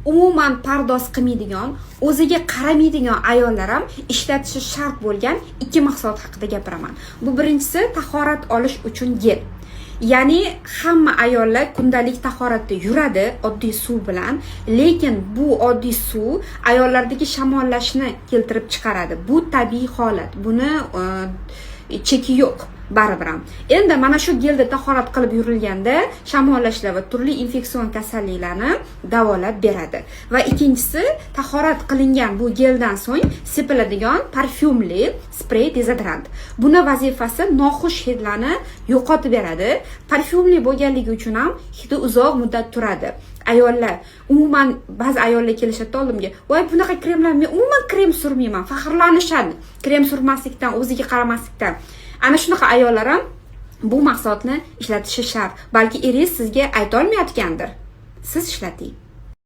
umuman pardoz qilmaydigan, o'ziga qaramaydigan ayollar ham ishlatishi shart bo'lgan ikki mahsulot haqida gapiraman. Bu birinchisi tahorat olish uchun gel. Ya'ni hamma ayollar kundalik tahoratda yuradi oddiy suv bilan, lekin bu oddiy suv ayollardagi shamollashni keltirib chiqaradi. Bu tabiiy holat. Buni cheki yo'q. Baribir ham. Endi mana shu gelda tahorat qilib yurilganda shamollashlar va turli infeksion kasalliklarni davolab beradi. Va ikkinchisi, tahorat qilingan bu geldan so'ng sepiladigan parfyumli sprey dezodorant. Buni vazifasi noxush hidlarni yo'qotib beradi. Parfyumli bo'lganligi uchun ham hidi uzoq muddat turadi. Ayollar umuman ba'zi ayollar kelishadi oldimga, "Voy, bunaqa kremlar men umuman krem surmayman", faxrlanishadi. Krem surmaslikdan, o'ziga qaramaslikdan. Ana shunaqa ayollar ham bu mahsulotni ishlatishi shart. Balki eringiz sizga ayta olmayotgandir. Siz ishlating.